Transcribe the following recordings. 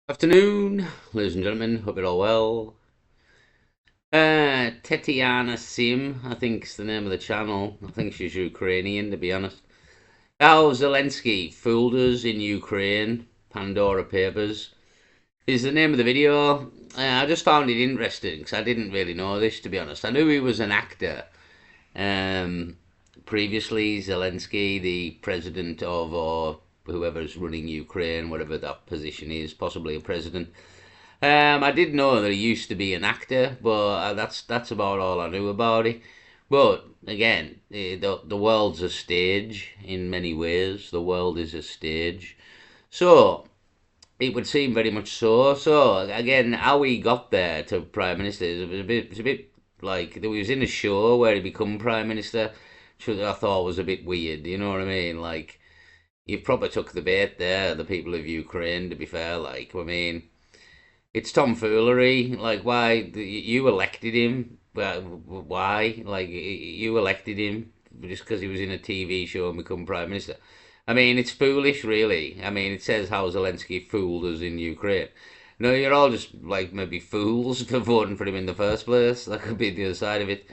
Afternoon, ladies and gentlemen. Hope you're all well. Tetiana Sim, I think is the name of the channel. I think she's Ukrainian, to be honest. How Zelensky fooled us in Ukraine. Pandora Papers is the name of the video. I just found it interesting because I didn't really know this, to be honest. I knew he was an actor. Um, Previously, Zelensky, the president of or whoever's running Ukraine, whatever that position is, possibly a president. I did know that he used to be an actor, but that's about all I knew about it. But again, the world's a stage in many ways. The world is a stage, so it would seem very much so. So again, how he got there to prime minister it was a bit like he was in a show where he become prime minister, which I thought was a bit weird. You know what I mean? Like you probably took the bait there, the people of Ukraine. To be fair, like I mean it's tomfoolery. Like, why you elected him? Why? Like, you elected him just because he was in a TV show and become prime minister. I mean, it's foolish, really. I mean, it says how Zelensky fooled us in Ukraine. No, you're all just like maybe fools for voting for him in the first place. That could be the other side of it.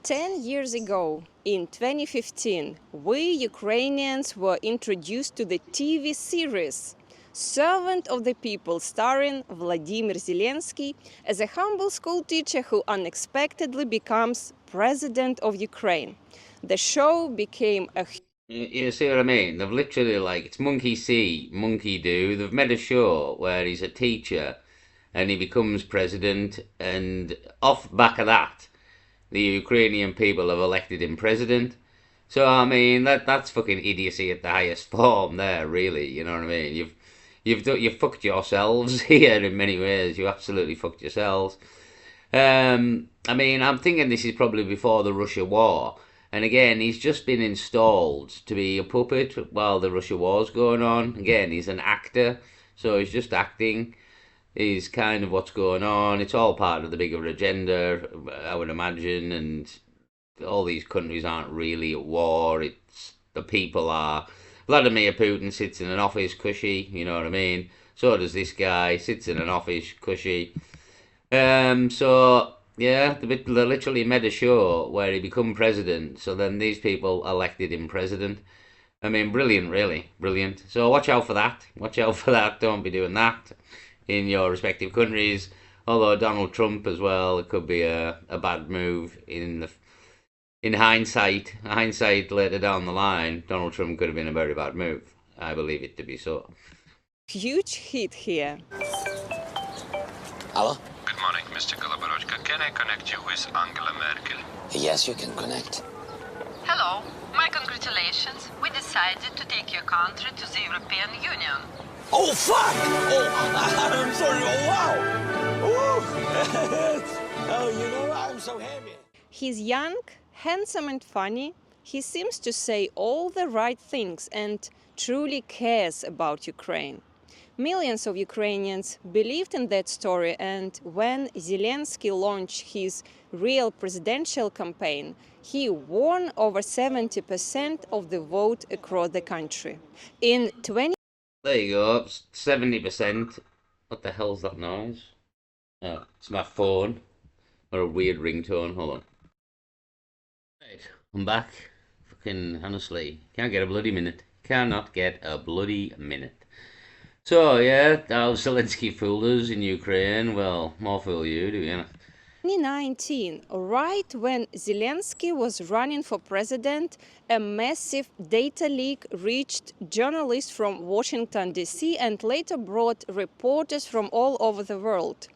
10 years ago, in 2015, we Ukrainians were introduced to the TV series Servant of the People, starring Vladimir Zelensky as a humble school teacher who unexpectedly becomes president of Ukraine. The show became a You see what I mean? They've literally like it's monkey see, monkey do. They've made a show where he's a teacher and he becomes president, and off the back of that, the Ukrainian people have elected him president. So I mean that's fucking idiocy at the highest form there, really. You know what I mean? You've fucked yourselves here in many ways. You absolutely fucked yourselves. I mean, I'm thinking this is probably before the Russia war. And again, he's just been installed to be a puppet while the Russia war's going on. Again, he's an actor, so he's just acting. Is kind of what's going on. It's all part of the bigger agenda, I would imagine. And all these countries aren't really at war. It's the people are. Vladimir Putin sits in an office cushy, you know what I mean? So does this guy, sits in an office cushy. So yeah, they literally made a show where he become president. So then these people elected him president. I mean, brilliant, really, brilliant. So watch out for that. Watch out for that. Don't be doing that in your respective countries. Although Donald Trump as well, it could be a bad move in hindsight. Hindsight later down the line, Donald Trump could have been a very bad move. I believe it to be so. huge hit here. Hello? Good morning, Mr. Koloborochka. Can I connect you with Angela Merkel? Yes, you can connect. Hello, my congratulations. We decided to take your country to the European Union. Oh, fuck! Oh, I'm sorry. Oh, wow! Ooh. Oh, I'm so happy. He's young, handsome, and funny. He seems to say all the right things and truly cares about Ukraine. Millions of Ukrainians believed in that story, and when Zelensky launched his real presidential campaign, he won over 70% of the vote across the country. In 20 There you go. 70%. What the hell's that noise? Oh, it's my phone. Or a weird ringtone. Hold on. Right, I'm back. Fucking honestly, can't get a bloody minute. Cannot get a bloody minute. So yeah, how Zelensky fooled us in Ukraine. Well, more fool you, to be honest. 2019, right when Zelensky was running for president, a massive data leak reached journalists from Washington, D.C., and later brought reporters from all over the world.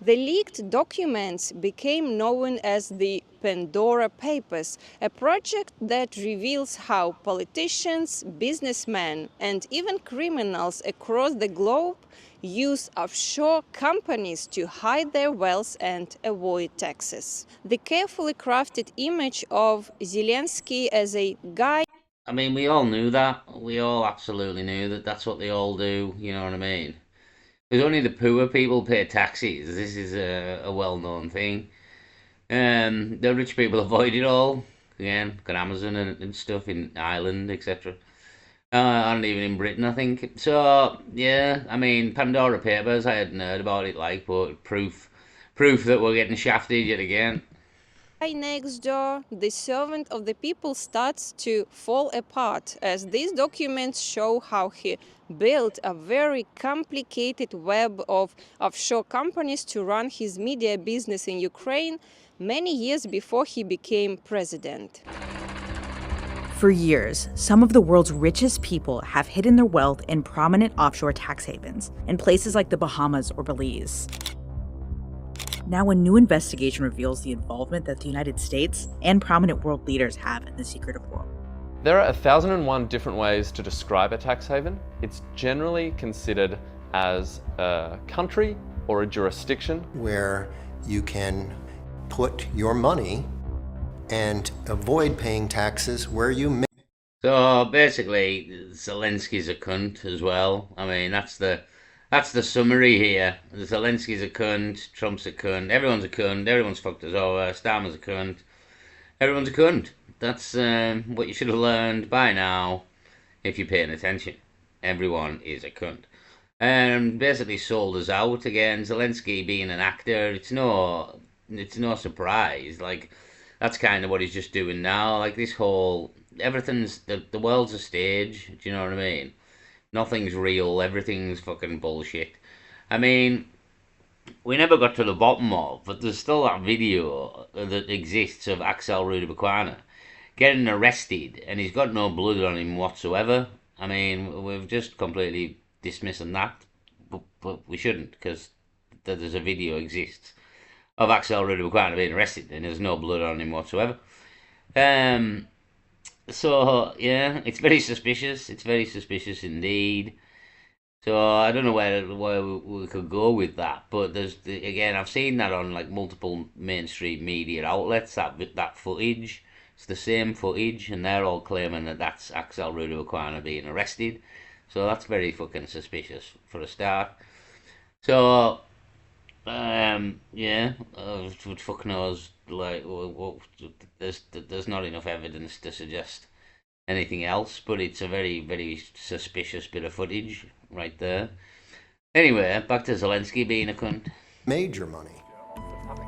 The leaked documents became known as the Pandora Papers, a project that reveals how politicians, businessmen, and even criminals across the globe use offshore companies to hide their wealth and avoid taxes. The carefully crafted image of Zelensky as a guy I mean, we all knew that. We all absolutely knew that that's what they all do. You know what I mean? Because only the poor people pay taxes. This is a well-known thing. The rich people avoid it all. Again, got Amazon and stuff in Ireland, etc. And even in Britain, I think. So yeah, I mean, Pandora Papers. I hadn't heard about it, like, but proof that we're getting shafted yet again. Guy next door, the servant of the people, starts to fall apart as these documents show how he built a very complicated web of offshore companies to run his media business in Ukraine many years before he became president. For years, some of the world's richest people have hidden their wealth in prominent offshore tax havens in places like the Bahamas or Belize. Now, a new investigation reveals the involvement that the United States and prominent world leaders have in the secretive world. There are 1,001 different ways to describe a tax haven. It's generally considered as a country or a jurisdiction where you can put your money and avoid paying taxes where you may. So basically, Zelensky's a cunt as well. I mean, that's the summary here. Zelensky's a cunt, Trump's a cunt, everyone's a cunt, everyone's fucked us over, Starmer's a cunt, everyone's a cunt. That's what you should have learned by now if you're paying attention. Everyone is a cunt. And basically sold us out again. Zelensky being an actor, it's no surprise. Like, that's kind of what he's just doing now. Like, this whole the world's a stage. Do you know what I mean? Nothing's real. Everything's fucking bullshit. I mean, we never got to the bottom of, but there's still that video that exists of Axel Rudabakwana getting arrested, and he's got no blood on him whatsoever. I mean, we've just completely dismissing that, but we shouldn't, because there's a video exists of Axel Rudabakwana being arrested, and there's no blood on him whatsoever. So yeah, it's very suspicious. It's very suspicious indeed. So I don't know where we could go with that, but again, I've seen that on like multiple mainstream media outlets. That footage, it's the same footage, and they're all claiming that that's Axel Rudabakwana being arrested. So that's very fucking suspicious for a start. So yeah, fuck knows. Like, there's not enough evidence to suggest anything else, but it's a very, very suspicious bit of footage right there. Anyway, back to Zelensky being a cunt. Major money.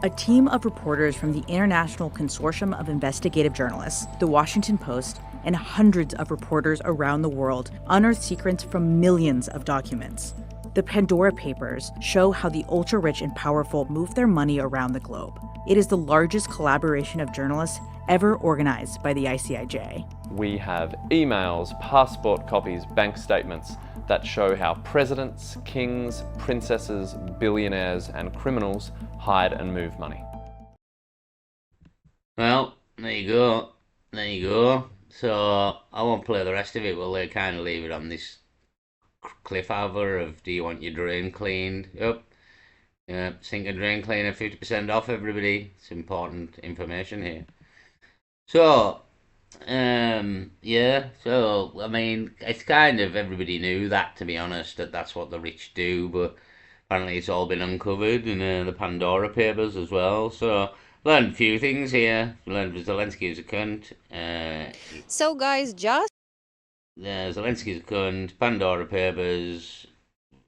A team of reporters from the International Consortium of Investigative Journalists, the Washington Post, and hundreds of reporters around the world unearthed secrets from millions of documents. The Pandora Papers show how the ultra-rich and powerful move their money around the globe. It is the largest collaboration of journalists ever organized by the ICIJ. We have emails, passport copies, bank statements that show how presidents, kings, princesses, billionaires, and criminals hide and move money. Well, there you go. There you go. So I won't play the rest of it. We'll kind of leave it on this cliffhanger of, do you want your drain cleaned? Yep. Yeah, sink and drain cleaner 50% off, everybody. It's important information here. So, yeah, so, I mean, it's kind of, everybody knew that, to be honest, that's what the rich do, but apparently it's all been uncovered in the Pandora Papers as well. So, learned a few things here. Learned Zelensky is a cunt. So, guys, just Zelensky's a cunt, Pandora Papers,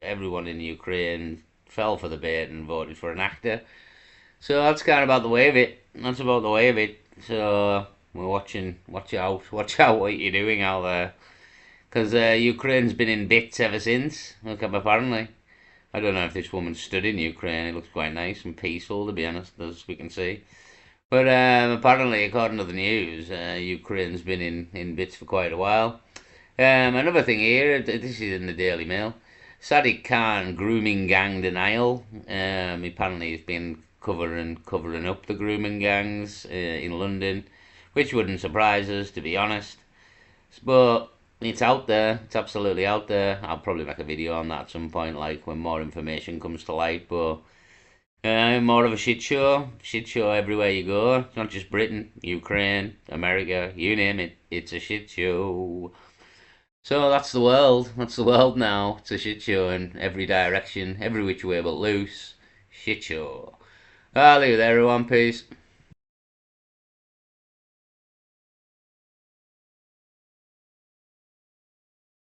everyone in Ukraine fell for the bait and voted for an actor. So that's kind of about the way of it. That's about the way of it. So we're watching. Watch out what you're doing out there. Because Ukraine's been in bits ever since. Look up, apparently. I don't know if this woman stood in Ukraine. It looks quite nice and peaceful, to be honest, as we can see. But apparently, according to the news, Ukraine's been in bits for quite a while. Another thing here, this is in the Daily Mail. Sadiq Khan grooming gang denial. Apparently he's been covering up the grooming gangs in London, which wouldn't surprise us, to be honest. But it's out there. It's absolutely out there. I'll probably make a video on that at some point, like when more information comes to light. But more of a shit show. Shit show everywhere you go. It's not just Britain, Ukraine, America, you name it. It's a shit show. So that's the world. That's the world now. It's a shit show in every direction, every which way but loose. Shit show. I'll leave it there, everyone. Peace.